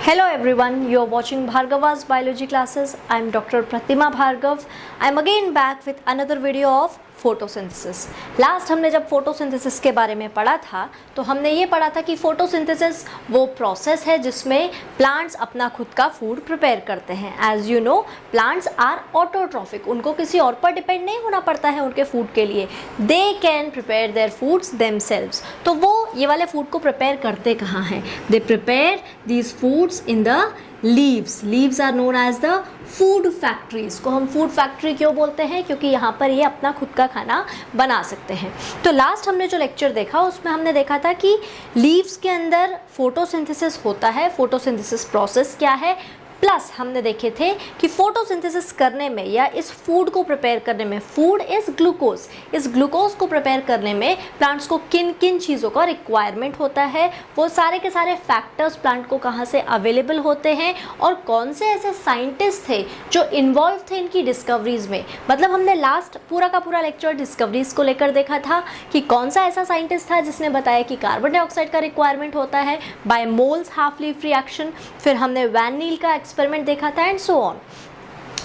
Hello everyone, you are watching Bhargava's biology classes. I am Dr. Pratima Bhargav. I am again back with another video of photosynthesis. Last हमने जब photosynthesis के बारे में पढ़ा था तो हमने ये पढ़ा था कि फोटोसिंथेसिस वो प्रोसेस है जिसमें प्लांट्स अपना खुद का फूड प्रिपेयर करते हैं। As you know, plants are autotrophic, उनको किसी और पर डिपेंड नहीं होना पड़ता है उनके फूड के लिए। They can prepare their foods themselves. तो वो ये वाले फूड को प्रिपेयर करते कहाँ हैं? They prepare these foods in the leaves. Leaves are known as the food factories. को हम फूड फैक्ट्री क्यों बोलते हैं? क्योंकि यहाँ पर ये अपना खुद का खाना बना सकते हैं। तो लास्ट हमने जो लेक्चर देखा उसमें हमने देखा था कि लीव्स के अंदर फोटोसिंथेसिस होता है। फोटोसिंथेसिस प्रोसेस क्या है, प्लस हमने देखे थे कि फोटोसिंथेसिस करने में या इस फूड को प्रिपेयर करने में, फूड इज ग्लूकोज, इस ग्लूकोज को प्रिपेयर करने में प्लांट्स को किन किन चीज़ों का रिक्वायरमेंट होता है, वो सारे के सारे फैक्टर्स प्लांट को कहाँ से अवेलेबल होते हैं और कौन से ऐसे साइंटिस्ट थे जो इन्वॉल्व थे इनकी डिस्कवरीज में। मतलब हमने लास्ट पूरा का पूरा लेक्चर डिस्कवरीज को लेकर देखा था कि कौन सा ऐसा साइंटिस्ट था जिसने बताया कि कार्बन डाइऑक्साइड का रिक्वायरमेंट होता है by Moll's half leaf reaction. फिर हमने वैन नील का एक्सपेरिमेंट देखा था एंड सो ऑन।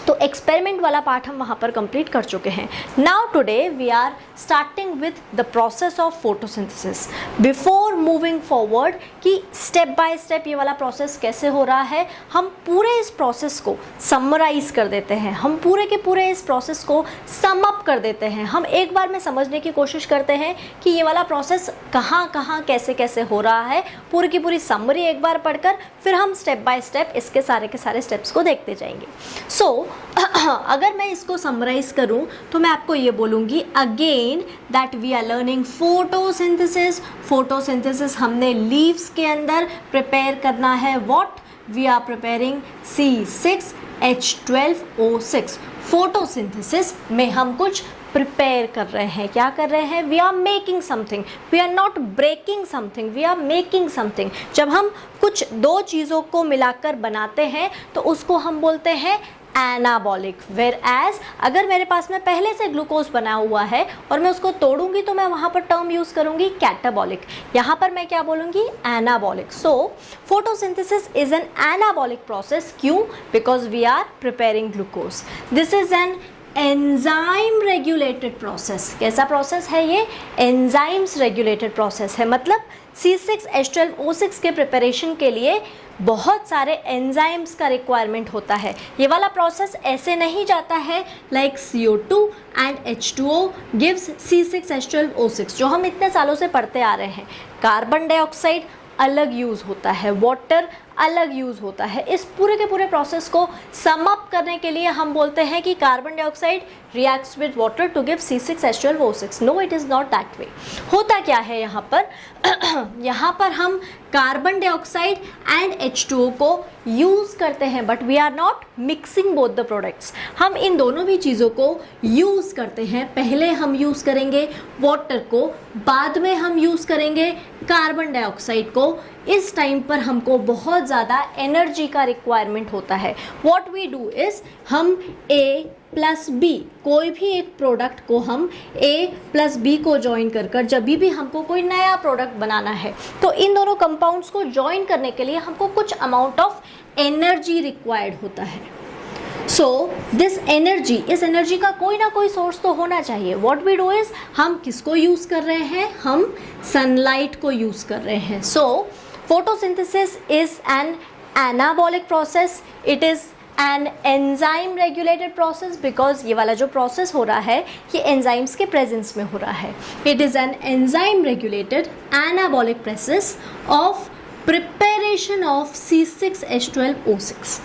तो एक्सपेरिमेंट वाला पार्ट हम वहाँ पर कंप्लीट कर चुके हैं। Now today we are starting with the process of photosynthesis. Before moving forward कि स्टेप बाय स्टेप ये वाला प्रोसेस कैसे हो रहा है, हम पूरे इस प्रोसेस को समराइज कर देते हैं। हम पूरे के पूरे इस प्रोसेस को सम अप कर देते हैं। हम एक बार में समझने की कोशिश करते हैं कि ये वाला प्रोसेस कहाँ कहाँ कैसे कैसे हो रहा है। पूरी की पूरी समरी एक बार पढ़कर फिर हम स्टेप बाय स्टेप इसके सारे के सारे स्टेप्स को देखते जाएंगे। सो अगर मैं इसको समराइज करूं तो मैं आपको ये बोलूँगी again that we are learning photosynthesis. Photosynthesis हमने लीव्स के अंदर प्रिपेयर करना है। What we are preparing C6H12O6। Photosynthesis में हम कुछ प्रिपेयर कर रहे हैं। क्या कर रहे हैं? We are making something, we are not breaking something, we are making something. जब हम कुछ दो चीज़ों को मिलाकर बनाते हैं तो उसको हम बोलते हैं एनाबॉलिक। वेयर एज अगर मेरे पास में पहले से ग्लूकोज बना हुआ है और मैं उसको तोड़ूंगी तो मैं वहाँ पर टर्म यूज़ करूँगी कैटाबॉलिक। यहाँ पर मैं क्या बोलूँगी? Anabolic. So photosynthesis is an anabolic process. क्यों? Because we are preparing glucose. This is an enzyme regulated process. कैसा प्रोसेस है ये? एंजाइम्स रेगुलेटेड प्रोसेस है। मतलब C6H12O6 के प्रिपरेशन के लिए बहुत सारे एंजाइम्स का रिक्वायरमेंट होता है। ये वाला प्रोसेस ऐसे नहीं जाता है like CO2 and H2O gives C6H12O6 जो हम इतने सालों से पढ़ते आ रहे हैं। कार्बन डाइऑक्साइड अलग यूज़ होता है, वाटर अलग यूज़ होता है। इस पूरे के पूरे प्रोसेस को सम अप करने के लिए हम बोलते हैं कि carbon dioxide reacts with water to give C6H12O6। No, it is not that way. होता क्या है यहाँ पर? यहाँ पर हम कार्बन डाइऑक्साइड एंड H2O को यूज़ करते हैं but we are not mixing both the products. हम इन दोनों भी चीज़ों को यूज़ करते हैं। पहले हम यूज़ करेंगे वाटर को, बाद में हम यूज़ करेंगे कार्बन डाइऑक्साइड को। इस टाइम पर हमको बहुत ज़्यादा एनर्जी का रिक्वायरमेंट होता है। व्हाट वी डू इज़ हम A प्लस B, कोई भी एक प्रोडक्ट को हम A प्लस B को ज्वाइन कर जब भी हमको कोई नया प्रोडक्ट बनाना है तो इन दोनों कंपाउंड्स को ज्वाइन करने के लिए हमको कुछ अमाउंट ऑफ एनर्जी रिक्वायर्ड होता है। सो दिस एनर्जी, इस एनर्जी का कोई ना कोई सोर्स तो होना चाहिए। व्हाट वी डू इज़ हम किसको यूज़ कर रहे हैं? हम सनलाइट को यूज़ कर रहे हैं। सो photosynthesis is an anabolic process. It is an enzyme regulated process because ये वाला जो प्रोसेस हो रहा है ये एंजाइम्स के प्रेजेंस में हो रहा है। It is an enzyme regulated anabolic process of preparation of C6H12O6।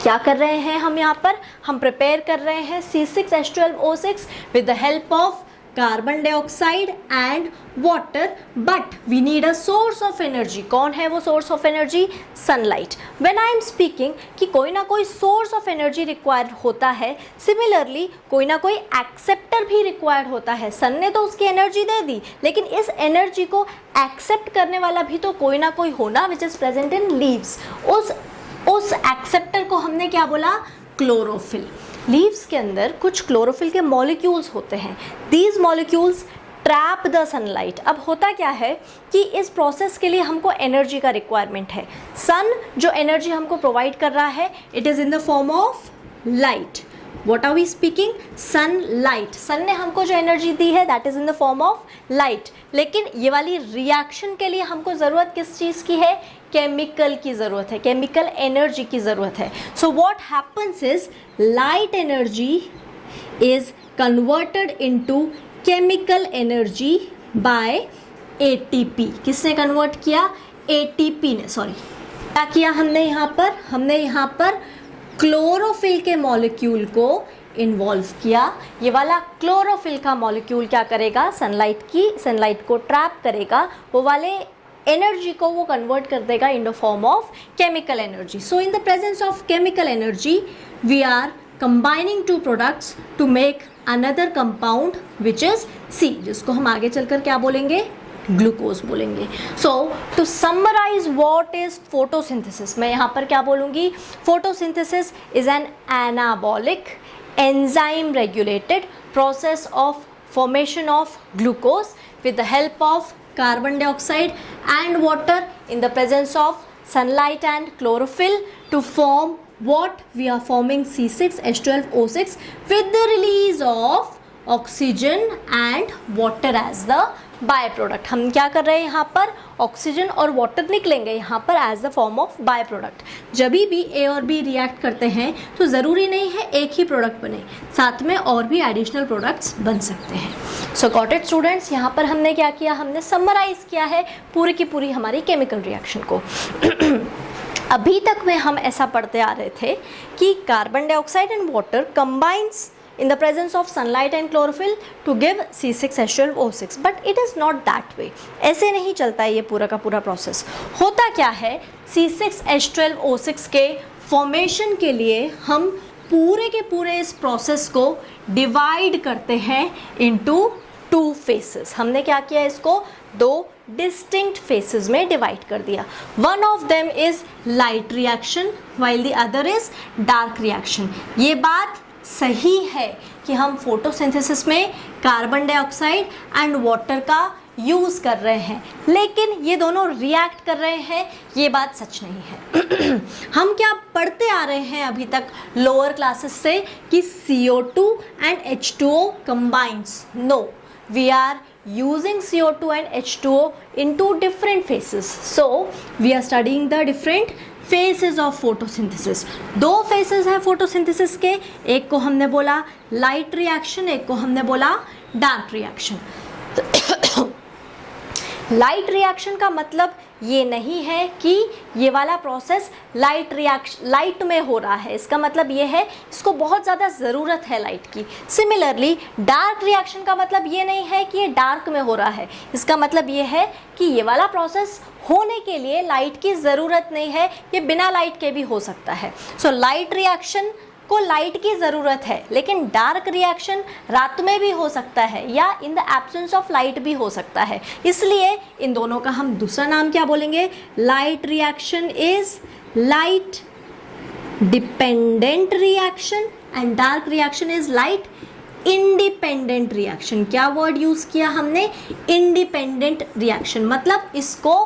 क्या कर रहे हैं हम यहाँ पर? हम प्रिपेयर कर रहे हैं C6H12O6 with the help of carbon dioxide and water, but we need a source of energy. कौन है वो source of energy? Sunlight. When I am speaking कि कोई ना कोई सोर्स ऑफ एनर्जी रिक्वायर्ड होता है, सिमिलरली कोई ना कोई एक्सेप्टर भी रिक्वायर्ड होता है। सन ने तो उसकी एनर्जी दे दी लेकिन इस एनर्जी को एक्सेप्ट करने वाला भी तो कोई ना कोई होना, which is present in leaves. उस एक्सेप्टर को हमने क्या बोला? क्लोरोफिल। लीव्स के अंदर कुछ क्लोरोफिल के मॉलिक्यूल्स होते हैं। These molecules trap the sunlight. अब होता क्या है कि इस प्रोसेस के लिए हमको एनर्जी का रिक्वायरमेंट है। सन जो एनर्जी हमको प्रोवाइड कर रहा है, it is in the form of light. What are we speaking? Sunlight. सन ने हमको जो एनर्जी दी है that is in the form of light. लेकिन ये वाली रिएक्शन के लिए हमको ज़रूरत किस चीज़ की है? केमिकल की ज़रूरत है, केमिकल एनर्जी की ज़रूरत है। So what happens is light energy is converted into chemical energy by ATP. किसने कन्वर्ट किया? एटीपी ने। सॉरी, क्या किया हमने यहाँ पर? हमने यहाँ पर क्लोरोफिल के मॉलिक्यूल को इन्वॉल्व किया। ये वाला क्लोरोफिल का मॉलिक्यूल क्या करेगा? सनलाइट को ट्रैप करेगा, वो वाले एनर्जी को वो कन्वर्ट कर देगा in the form of chemical energy. So in the presence of chemical energy we are combining two products to make another compound which is C, जिसको हम आगे चलकर क्या बोलेंगे? ग्लूकोज बोलेंगे। So to summarise what is photosynthesis, मैं यहाँ पर क्या बोलूँगी? Photosynthesis is an anabolic enzyme regulated process of formation of glucose with the help of carbon dioxide and water in the presence of sunlight and chlorophyll to form what we are forming C6H12O6 with the release of oxygen and water as the by product. हम क्या कर रहे हैं यहाँ पर? Oxygen और water निकलेंगे यहाँ पर as the form of by product. जब भी ए और बी रिएक्ट करते हैं तो ज़रूरी नहीं है एक ही प्रोडक्ट बने, साथ में और भी एडिशनल प्रोडक्ट्स बन सकते हैं। सो गॉट इट स्टूडेंट्स, यहाँ पर हमने क्या किया? हमने समराइज किया है पूरी की पूरी हमारी केमिकल रिएक्शन को। अभी तक में हम ऐसा पढ़ते आ रहे थे कि carbon dioxide and water combines in the presence of sunlight and chlorophyll to give C6H12O6, but it is not that way। ऐसे नहीं चलता है ये पूरा का पूरा प्रोसेस। होता क्या है? C6H12O6 के फॉर्मेशन के लिए हम पूरे के पूरे इस प्रोसेस को डिवाइड करते हैं इनटू 2 फेसेस। हमने क्या किया? इसको 2 डिस्टिंक्ट फेसेस में डिवाइड कर दिया। One of them is light reaction while the other is dark reaction. ये बात सही है कि हम फोटोसिंथेसिस में कार्बन डाइऑक्साइड एंड वाटर का यूज़ कर रहे हैं, लेकिन ये दोनों रिएक्ट कर रहे हैं, ये बात सच नहीं है। हम क्या पढ़ते आ रहे हैं अभी तक लोअर क्लासेस से कि CO2 and H2O combines? No, we are using CO2 and H2O into different phases. So we are studying the different phases of photosynthesis। 2 phases है photosynthesis के, एक को हमने बोला light reaction, एक को हमने बोला dark reaction। लाइट रिएक्शन का मतलब ये नहीं है कि ये वाला प्रोसेस लाइट में हो रहा है, इसका मतलब ये है इसको बहुत ज़्यादा ज़रूरत है लाइट की। सिमिलरली डार्क रिएक्शन का मतलब ये नहीं है कि ये डार्क में हो रहा है, इसका मतलब ये है कि ये वाला प्रोसेस होने के लिए लाइट की ज़रूरत नहीं है, ये बिना लाइट के भी हो सकता है। सो लाइट रिएक्शन को लाइट की ज़रूरत है, लेकिन डार्क रिएक्शन रात में भी हो सकता है या in the absence of light भी हो सकता है। इसलिए इन दोनों का हम दूसरा नाम क्या बोलेंगे? Light reaction is light dependent reaction and dark reaction is light independent reaction. क्या वर्ड यूज़ किया हमने? Independent reaction. मतलब इसको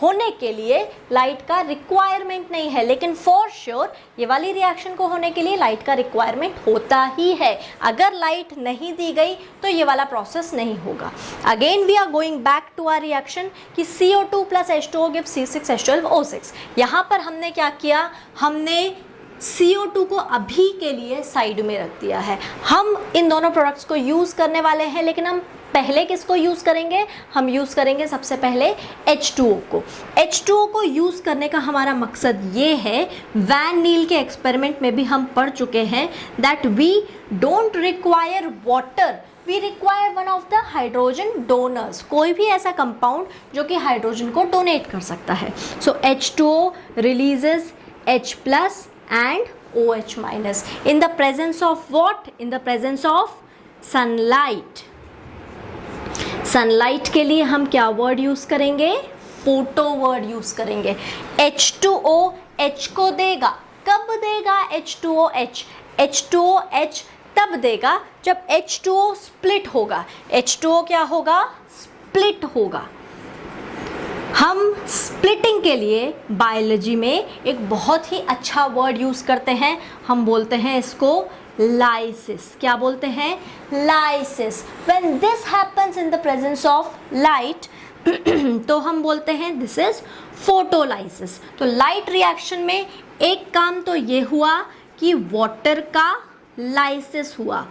होने के लिए लाइट का रिक्वायरमेंट नहीं है, लेकिन फॉर श्योर ये वाली रिएक्शन को होने के लिए लाइट का रिक्वायरमेंट होता ही है। अगर लाइट नहीं दी गई तो ये वाला प्रोसेस नहीं होगा। Again we are going back to our reaction कि CO2 + H2O गिव C6H12O6। यहाँ पर हमने क्या किया? हमने CO2 को अभी के लिए साइड में रख दिया है। हम इन दोनों प्रोडक्ट्स को यूज़ करने वाले हैं, लेकिन हम पहले किसको यूज़ करेंगे? हम यूज़ करेंगे सबसे पहले H2O को। H2O को यूज़ करने का हमारा मकसद ये है, वैन नील के एक्सपेरिमेंट में भी हम पढ़ चुके हैं that we don't require water, we require one of the hydrogen donors. कोई भी ऐसा कंपाउंड जो कि हाइड्रोजन को डोनेट कर सकता है। सो H2O releases H+ and OH- in the presence of what? In the presence of sunlight। Sunlight के लिए हम क्या वर्ड यूज करेंगे? फोटो वर्ड यूज करेंगे। H2O H को देगा। कब देगा H2O H? H2O H तब देगा जब H2O स्प्लिट होगा। H2O क्या होगा? स्प्लिट होगा। हम स्प्लिटिंग के लिए बायोलॉजी में एक बहुत ही अच्छा वर्ड यूज़ करते हैं, हम बोलते हैं इसको लाइसिस। क्या बोलते हैं? Lysis. When this happens in the presence of light तो हम बोलते हैं दिस इज फोटोलाइसिस। तो लाइट रिएक्शन में एक काम तो ये हुआ कि वाटर का लाइसिस हुआ,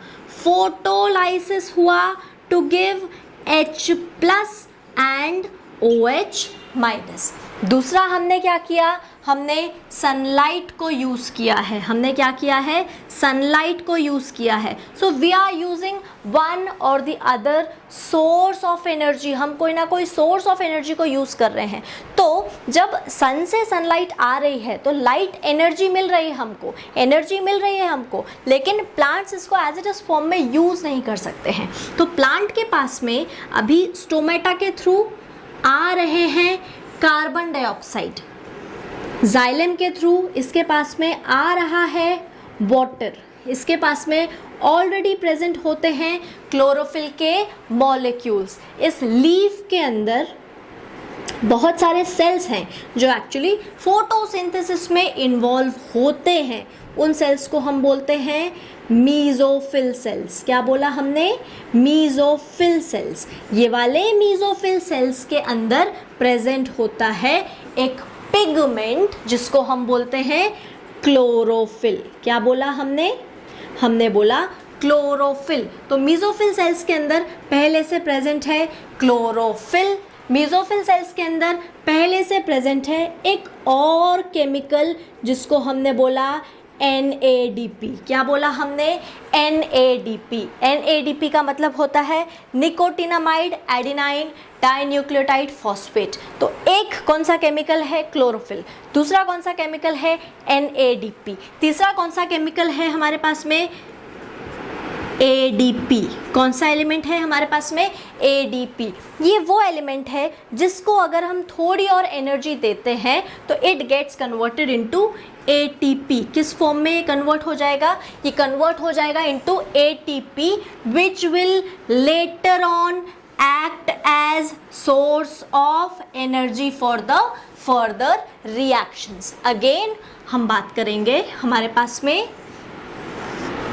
फोटोलाइसिस हुआ to give H plus and OH minus. दूसरा हमने क्या किया? हमने सनलाइट को यूज़ किया है। हमने क्या किया है? सनलाइट को यूज़ किया है। So we are using one or the other source of energy. हम कोई ना कोई सोर्स ऑफ एनर्जी को यूज़ कर रहे हैं। तो जब सन से सनलाइट आ रही है तो लाइट एनर्जी मिल रही है हमको, एनर्जी मिल रही है हमको, लेकिन प्लांट्स इसको एज इट इज फॉर्म में यूज़ नहीं कर सकते हैं। तो प्लांट के पास में अभी स्टोमेटा के थ्रू आ रहे हैं कार्बन डाइऑक्साइड, जाइलम के थ्रू इसके पास में आ रहा है वाटर, इसके पास में ऑलरेडी प्रेजेंट होते हैं क्लोरोफिल के मॉलिक्यूल्स। इस लीफ के अंदर बहुत सारे सेल्स हैं जो एक्चुअली फोटोसिंथेसिस में इन्वॉल्व होते हैं। उन सेल्स को हम बोलते हैं मीजोफिल सेल्स। क्या बोला हमने? Mesophyll cells. ये वाले मीजोफिल सेल्स के अंदर प्रेजेंट होता है एक पिगमेंट जिसको हम बोलते हैं क्लोरोफिल। क्या बोला हमने? हमने बोला क्लोरोफिल। तो मीजोफिल सेल्स के अंदर पहले से प्रेजेंट है क्लोरोफिल। मीजोफिल सेल्स के अंदर पहले से प्रेजेंट है एक और केमिकल जिसको हमने बोला NADP। क्या बोला हमने? NADP। NADP का मतलब होता है निकोटिनामाइड एडिनाइन डाइन्यूक्लियोटाइड फॉस्फेट। तो एक कौन सा केमिकल है? क्लोरोफिल। दूसरा कौन सा केमिकल है? NADP। तीसरा कौन सा केमिकल है हमारे पास में? ADP। कौन सा एलिमेंट है हमारे पास में? ADP। ये वो एलिमेंट है जिसको अगर हम थोड़ी और एनर्जी देते हैं तो it gets converted into ATP। किस फॉर्म में कन्वर्ट हो जाएगा? ये कन्वर्ट हो जाएगा into ATP which will later on act as source of energy for the further reactions. Again हम बात करेंगे, हमारे पास में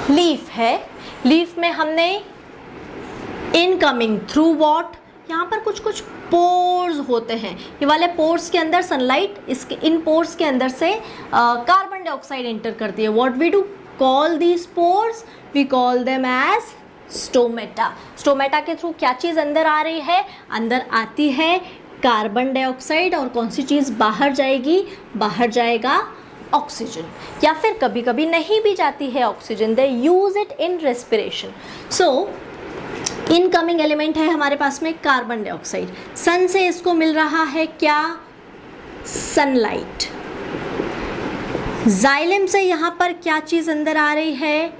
लीफ है, लीफ में हमने इनकमिंग थ्रू वॉट, यहाँ पर कुछ कुछ पोर्स होते हैं। ये वाले पोर्स के अंदर सनलाइट, इसके इन पोर्स के अंदर से कार्बन डाइऑक्साइड एंटर करती है। What we do call these pores? We call them as stomata. Stomata के थ्रू क्या चीज़ अंदर आ रही है? अंदर आती है कार्बन डाइऑक्साइड और कौन सी चीज़ बाहर जाएगी? बाहर जाएगा ऑक्सीजन, या फिर कभी कभी नहीं भी जाती है oxygen, they use it in respiration. So incoming element है हमारे पास में कार्बन डाइऑक्साइड। सन से इसको मिल रहा है क्या? सनलाइट। जाइलम से यहाँ पर क्या चीज़ अंदर आ रही है?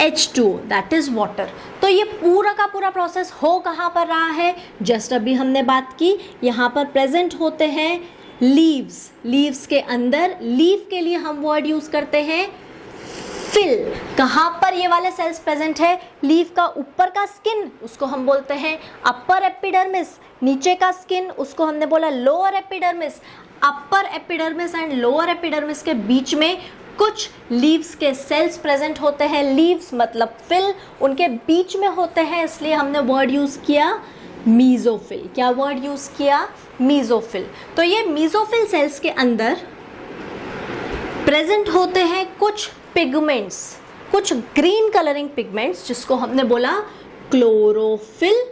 H2O, that is water. तो ये पूरा का पूरा प्रोसेस हो कहाँ पर रहा है? जस्ट अभी हमने बात की, यहाँ पर प्रेजेंट होते हैं लीव्स। लीव्स के अंदर, लीफ के लिए हम वर्ड यूज करते हैं फिल। कहाँ पर ये वाले सेल्स प्रेजेंट है? लीफ का ऊपर का स्किन, उसको हम बोलते हैं अपर एपिडर्मिस। नीचे का स्किन, उसको हमने बोला lower epidermis. Upper epidermis and lower epidermis के बीच में कुछ लीव्स के सेल्स प्रेजेंट होते हैं। लीव्स मतलब फिल, उनके बीच में होते हैं, इसलिए हमने वर्ड यूज किया मीजोफिल। क्या वर्ड यूज किया? मीजोफिल। तो ये मीजोफिल सेल्स के अंदर प्रेजेंट होते हैं कुछ पिगमेंट्स, कुछ ग्रीन कलरिंग पिगमेंट्स जिसको हमने बोला क्लोरोफिल।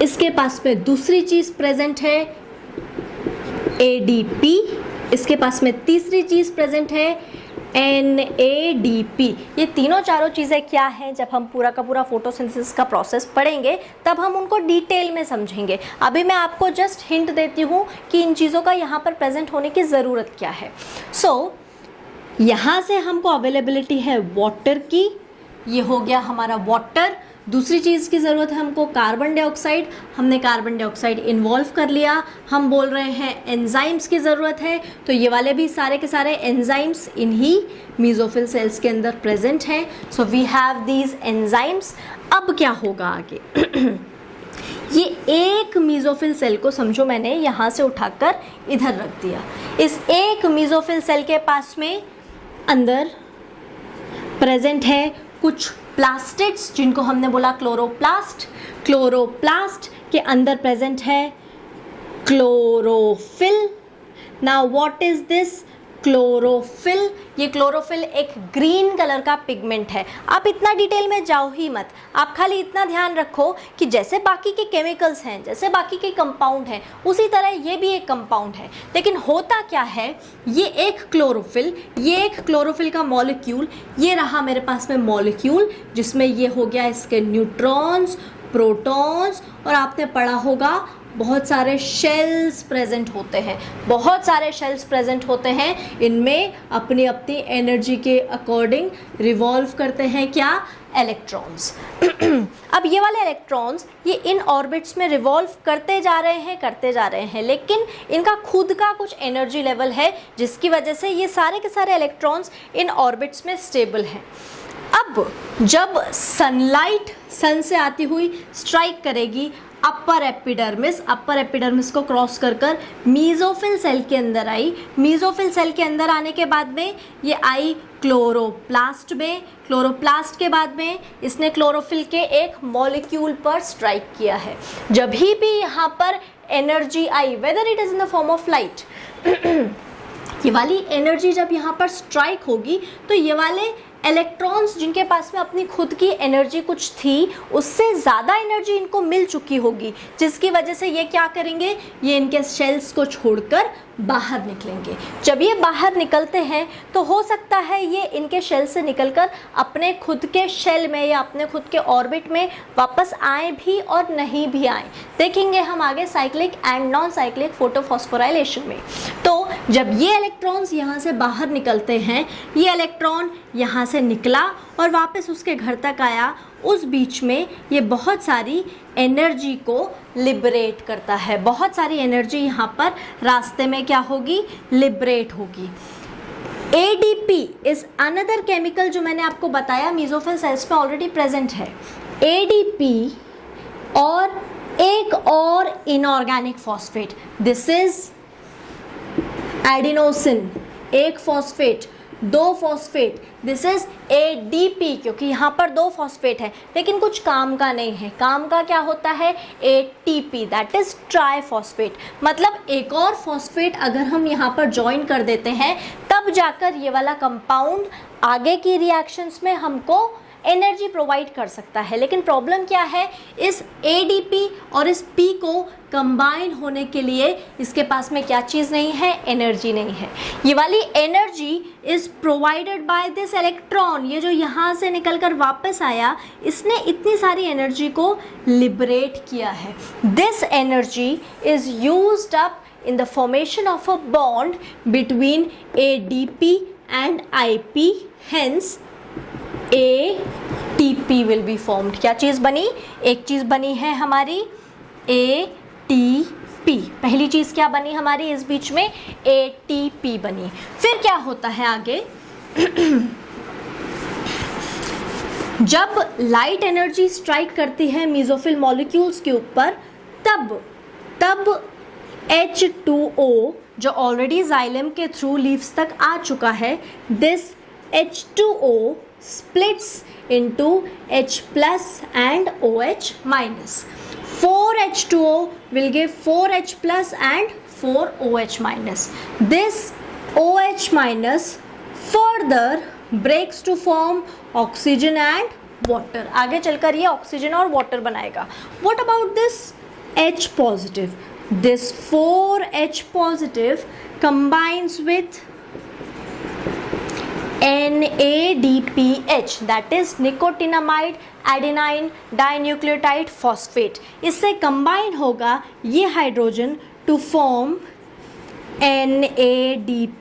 इसके पास में दूसरी चीज प्रेजेंट है ADP। इसके पास में तीसरी चीज प्रेजेंट है NADP। ये तीनों चारों चीज़ें क्या हैं? जब हम पूरा का पूरा फोटोसिंथेसिस का प्रोसेस पढ़ेंगे तब हम उनको डिटेल में समझेंगे। अभी मैं आपको जस्ट हिंट देती हूँ कि इन चीज़ों का यहाँ पर प्रेजेंट होने की ज़रूरत क्या है। सो यहाँ से हमको अवेलेबिलिटी है वाटर की, ये हो गया हमारा वाटर। दूसरी चीज़ की ज़रूरत है हमको कार्बन डाइऑक्साइड, हमने कार्बन डाइऑक्साइड इन्वॉल्व कर लिया। हम बोल रहे हैं एंजाइम्स की ज़रूरत है, तो ये वाले भी सारे के सारे एंजाइम्स इन्हीं मेसोफिल सेल्स के अंदर प्रेजेंट हैं। So we have these enzymes. अब क्या होगा आगे ये एक मेसोफिल सेल को समझो मैंने यहाँ से उठाकर इधर रख दिया। इस एक मेसोफिल सेल के पास में अंदर प्रेजेंट है कुछ प्लास्टिड्स जिनको हमने बोला क्लोरोप्लास्ट। क्लोरोप्लास्ट के अंदर प्रेजेंट है chlorophyll. Now what is this chlorophyll? ये क्लोरोफिल एक ग्रीन कलर का पिगमेंट है। आप इतना डिटेल में जाओ ही मत, आप खाली इतना ध्यान रखो कि जैसे बाकी के केमिकल्स हैं, जैसे बाकी के कंपाउंड हैं, उसी तरह ये भी एक कंपाउंड है। लेकिन होता क्या है, ये एक क्लोरोफिल का मॉलिक्यूल, ये रहा मेरे पास में मॉलिक्यूल जिसमें ये हो गया इसके न्यूट्रॉन्स, प्रोटॉन्स, और आपने पढ़ा होगा बहुत सारे शेल्स प्रेजेंट होते हैं। बहुत सारे शेल्स प्रेजेंट होते हैं, इनमें अपनी अपनी एनर्जी के अकॉर्डिंग रिवॉल्व करते हैं क्या? इलेक्ट्रॉन्स। अब ये वाले इलेक्ट्रॉन्स ये इन ऑर्बिट्स में रिवॉल्व करते जा रहे हैं, लेकिन इनका खुद का कुछ एनर्जी लेवल है जिसकी वजह से ये सारे के सारे इलेक्ट्रॉन्स इन ऑर्बिट्स में स्टेबल हैं। अब जब सनलाइट सन से आती हुई स्ट्राइक करेगी अपर एपिडर्मिस को क्रॉस कर मेसोफिल सेल के अंदर आई। मेसोफिल सेल के अंदर आने के बाद में ये आई क्लोरोप्लास्ट में। क्लोरोप्लास्ट के बाद में इसने क्लोरोफिल के एक मॉलिक्यूल पर स्ट्राइक किया है। जब भी यहाँ पर energy I, whether it is in the form of light, ये वाली एनर्जी जब यहाँ पर स्ट्राइक होगी तो ये वाले इलेक्ट्रॉन्स जिनके पास में अपनी खुद की एनर्जी कुछ थी, उससे ज़्यादा एनर्जी इनको मिल चुकी होगी, जिसकी वजह से ये क्या करेंगे, ये इनके शेल्स को छोड़कर बाहर निकलेंगे। जब ये बाहर निकलते हैं तो हो सकता है ये इनके शेल से निकलकर अपने खुद के शेल में या अपने खुद के ऑर्बिट में वापस आए भी और नहीं भी आए। देखेंगे हम आगे cyclic and non cyclic photophosphorylation में। तो जब ये इलेक्ट्रॉन्स यहाँ से बाहर निकलते हैं, ये इलेक्ट्रॉन यहाँ से निकला और वापस उसके घर तक आया, उस बीच में ये बहुत सारी एनर्जी को लिबरेट करता है। बहुत सारी एनर्जी यहाँ पर रास्ते में क्या होगी, लिबरेट होगी। ADP इज अनदर केमिकल जो मैंने आपको बताया मेसोफिल सेल्स में ऑलरेडी प्रेजेंट है। ADP और एक और inorganic phosphate, this is adenosine, एक फॉस्फेट, दो फॉस्फेट, दिस इज ADP, क्योंकि यहाँ पर दो फॉस्फेट है लेकिन कुछ काम का नहीं है। काम का क्या होता है, ATP, दैट इज ट्राइफॉस्फेट। मतलब एक और फॉस्फेट अगर हम यहाँ पर ज्वाइन कर देते हैं तब जाकर ये वाला कंपाउंड आगे की रिएक्शंस में हमको एनर्जी प्रोवाइड कर सकता है। लेकिन प्रॉब्लम क्या है, इस ADP और इस P को कंबाइन होने के लिए इसके पास में क्या चीज़ नहीं है, एनर्जी नहीं है। ये वाली energy is provided by this electron. ये जो यहाँ से निकलकर वापस आया, इसने इतनी सारी एनर्जी को लिबरेट किया है। This energy is used up in the formation of a bond between ADP and IP, hence ATP will be formed। क्या चीज़ बनी, एक चीज़ बनी है हमारी ATP। पहली चीज़ क्या बनी हमारी इस बीच में, ATP बनी। फिर क्या होता है आगे, जब लाइट एनर्जी स्ट्राइक करती है मेसोफिल मॉलिक्यूल्स के ऊपर, तब H2O जो ऑलरेडी जाइलम के थ्रू लीव्स तक आ चुका है, this H2O splits into H plus and OH minus. 4H2O will give 4H plus and 4OH minus. This OH minus further breaks to form oxygen and water. आगे चलकर ये oxygen और water बनाएगा। What about this H positive? This 4H positive combines with NADPH, that is nicotinamide adenine dinucleotide phosphate। इससे combine होगा ये hydrogen to form NADPH2।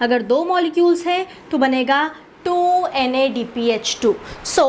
अगर दो मॉलिक्यूल्स हैं तो बनेगा 2 NADPH2। सो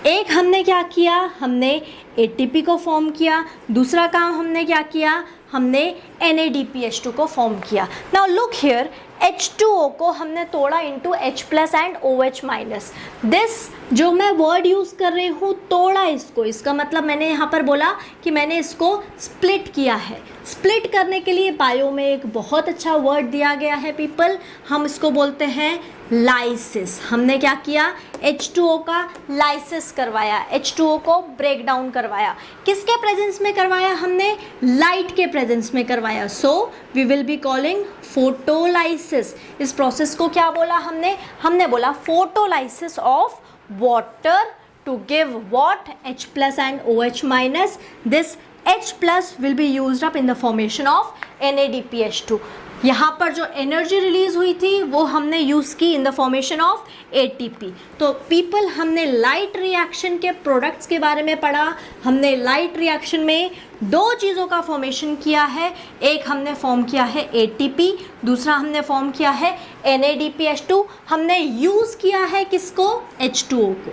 एक हमने क्या किया, हमने ATP को फॉर्म किया, दूसरा काम हमने क्या किया, हमने NADPH2 को फॉर्म किया। नाउ लुक हियर, H2O को हमने तोड़ा into H plus and OH minus. This जो मैं वर्ड यूज़ कर रही हूँ, तोड़ा इसको, इसका मतलब मैंने यहाँ पर बोला कि मैंने इसको स्प्लिट किया है। स्प्लिट करने के लिए बायो में एक बहुत अच्छा वर्ड दिया गया है पीपल, हम इसको बोलते हैं लाइसिस। हमने क्या किया, H2O का लाइसिस करवाया, H2O को ब्रेक डाउन करवाया। किसके प्रेजेंस में करवाया, हमने लाइट के प्रेजेंस में करवाया। So we will be calling photolysis. इस प्रोसेस को क्या बोला हमने बोला photolysis of water to give what, H plus and OH minus. This H plus will be used up in the formation of NADPH2. यहाँ पर जो एनर्जी रिलीज हुई थी वो हमने यूज़ की in the formation of ATP। तो people, हमने लाइट रिएक्शन के प्रोडक्ट्स के बारे में पढ़ा। हमने लाइट रिएक्शन में दो चीज़ों का फॉर्मेशन किया है, एक हमने फॉर्म किया है ATP, दूसरा हमने फॉर्म किया है NADPH2। हमने यूज़ किया है किसको, H2O को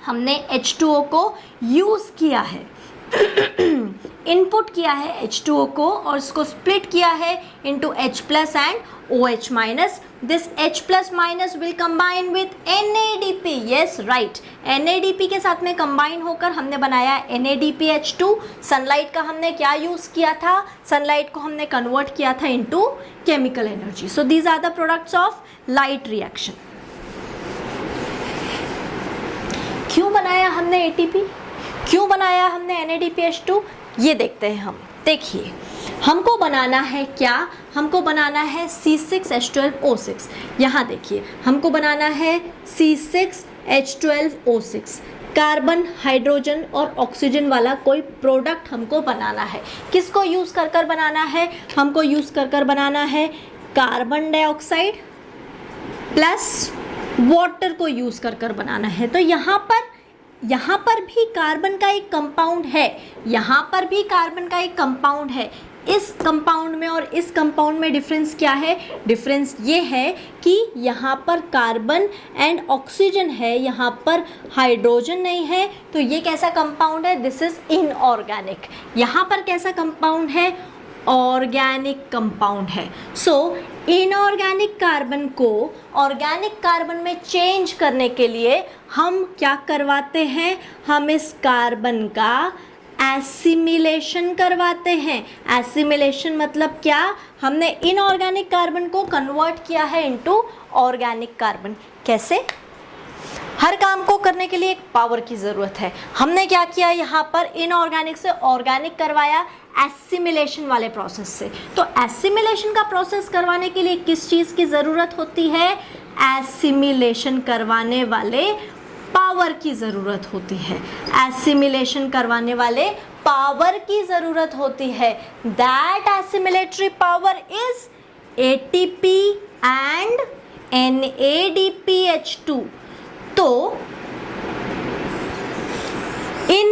हमने H2O को यूज़ किया है, इनपुट किया है H2O को और इसको स्प्लिट किया है into H plus and OH minus. This H plus minus will combine with NADP। Yes right, NADP के साथ में कंबाइन होकर हमने बनाया NADPH2। सनलाइट का हमने क्या यूज़ किया था, सनलाइट को हमने कन्वर्ट किया था into chemical energy. So these are the products of light reaction. क्यों बनाया हमने ATP, क्यों बनाया हमने NADPH2, ये देखते हैं हम। देखिए, हमको बनाना है क्या, हमको बनाना है C6H12O6। यहाँ देखिए, हमको बनाना है C6H12O6। कार्बन, हाइड्रोजन और ऑक्सीजन वाला कोई प्रोडक्ट हमको बनाना है। किसको यूज़ कर कर बनाना है, हमको यूज़ कर कर बनाना है कार्बन डाइऑक्साइड प्लस वाटर को यूज़ कर कर बनाना है। तो यहाँ पर भी कार्बन का एक कंपाउंड है, यहाँ पर भी कार्बन का एक कंपाउंड है। इस कंपाउंड में और इस कंपाउंड में डिफरेंस क्या है, डिफरेंस ये है कि यहाँ पर कार्बन एंड ऑक्सीजन है, यहाँ पर हाइड्रोजन नहीं है। तो ये कैसा कंपाउंड है, दिस इज इनऑर्गेनिक। यहाँ पर कैसा कंपाउंड है, ऑर्गेनिक कंपाउंड है। सो इनऑर्गेनिक कार्बन को ऑर्गेनिक कार्बन में चेंज करने के लिए हम क्या करवाते हैं, हम इस कार्बन का एसिमिलेशन करवाते हैं। एसिमिलेशन मतलब क्या, हमने इनऑर्गेनिक कार्बन को कन्वर्ट किया है इनटू ऑर्गेनिक कार्बन। कैसे, हर काम को करने के लिए एक पावर की ज़रूरत है। हमने क्या किया, यहाँ पर इनऑर्गेनिक से ऑर्गेनिक करवाया एसिमिलेशन वाले प्रोसेस से। तो एसिमिलेशन का प्रोसेस करवाने के लिए किस चीज़ की ज़रूरत होती है, एसिमिलेशन करवाने वाले पावर की ज़रूरत होती है। एसिमिलेशन करवाने वाले पावर की ज़रूरत होती है। That assimilatory power is ATP and NADPH2। तो in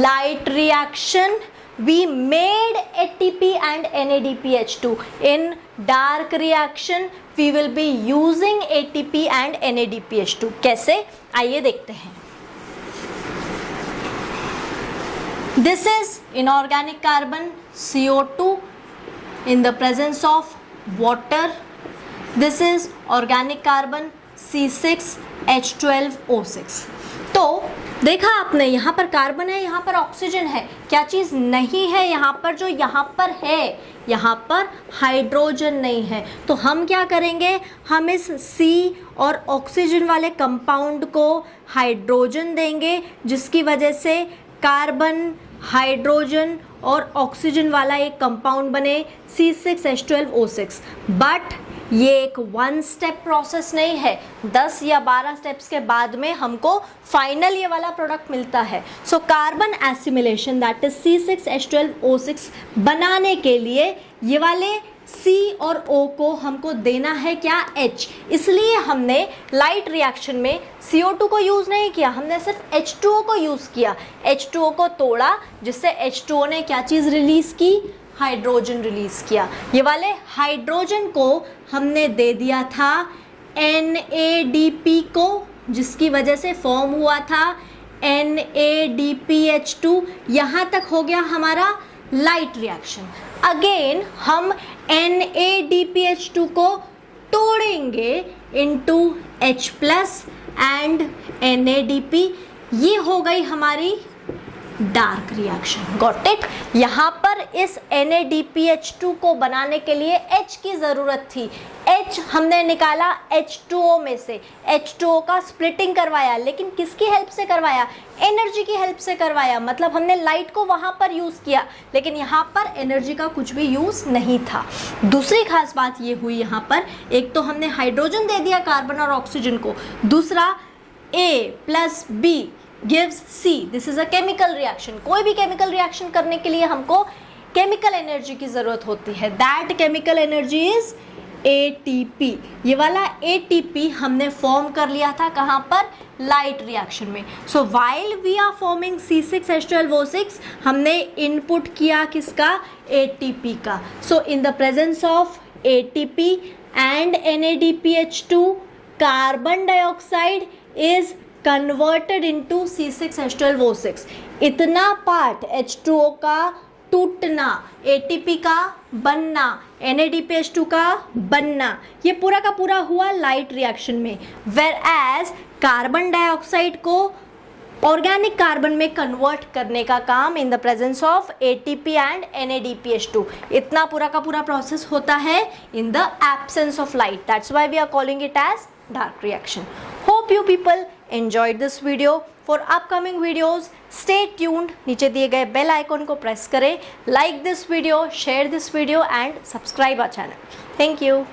light reaction we made ATP and NADPH2. In dark reaction we will be using ATP and NADPH2. कैसे, आइए देखते हैं। This is inorganic carbon CO2 in the presence of water. This is organic carbon C6H12O6। तो देखा आपने, यहाँ पर carbon है, यहाँ पर ऑक्सीजन है, क्या चीज़ नहीं है यहाँ पर, जो यहाँ पर है, यहाँ पर हाइड्रोजन नहीं है। तो हम क्या करेंगे, हम इस C और ऑक्सीजन वाले कंपाउंड को हाइड्रोजन देंगे, जिसकी वजह से कार्बन, हाइड्रोजन और ऑक्सीजन वाला एक कंपाउंड बने C6H12O6। बट ये एक वन स्टेप प्रोसेस नहीं है, 10 या 12 स्टेप्स के बाद में हमको फाइनल ये वाला प्रोडक्ट मिलता है। So carbon assimilation that is C6H12O6 बनाने के लिए ये वाले C और O को हमको देना है क्या, H। इसलिए हमने लाइट रिएक्शन में CO2 को यूज़ नहीं किया, हमने सिर्फ H2O को यूज़ किया। H2O को तोड़ा, जिससे H2O ने क्या चीज़ रिलीज़ की, हाइड्रोजन रिलीज़ किया। ये वाले हाइड्रोजन को हमने दे दिया था NADP को, जिसकी वजह से फॉर्म हुआ था NADPH2, यहाँ तक हो गया हमारा लाइट रिएक्शन। अगेन हम NADPH2 को तोड़ेंगे into H plus and NADP, ये हो गई हमारी डार्क रिएक्शन। Got it. यहाँ पर इस NADPH2 को बनाने के लिए H की ज़रूरत थी। H हमने निकाला H2O में से, H2O का स्प्लिटिंग करवाया, लेकिन किसकी हेल्प से करवाया? एनर्जी की हेल्प से करवाया। मतलब हमने लाइट को वहाँ पर यूज़ किया, लेकिन यहाँ पर एनर्जी का कुछ भी यूज़ नहीं था। दूसरी खास बात ये हुई यहाँ पर, एक तो हमने हाइड्रोजन दे दिया कार्बन और ऑक्सीजन को, दूसरा A plus B gives C. This is a chemical reaction. कोई भी केमिकल रिएक्शन करने के लिए हमको केमिकल एनर्जी की ज़रूरत होती है। That chemical energy is ATP। ये वाला ATP हमने फॉर्म कर लिया था कहाँ पर? लाइट रिएक्शन में। So while we are forming C6H12O6, हमने इनपुट किया किसका? ATP का। So in the presence of ATP and NADPH2, carbon dioxide is converted into C6H12O6। इतना पार्ट H2O का टूटना, ATP का बनना, NADPH2 का बनना, ये पूरा का पूरा हुआ लाइट रिएक्शन में। वेयर एज कार्बन डाइऑक्साइड को ऑर्गेनिक कार्बन में कन्वर्ट करने का काम इन the presence of ATP and NADPH2, इतना पूरा का पूरा प्रोसेस होता है in the absence of light. That's why we are calling it as dark reaction. Hope you people enjoyed this video. For upcoming videos, stay tuned. नीचे दिए गए bell icon को प्रेस करें, like this video, share this video and subscribe our channel. Thank you.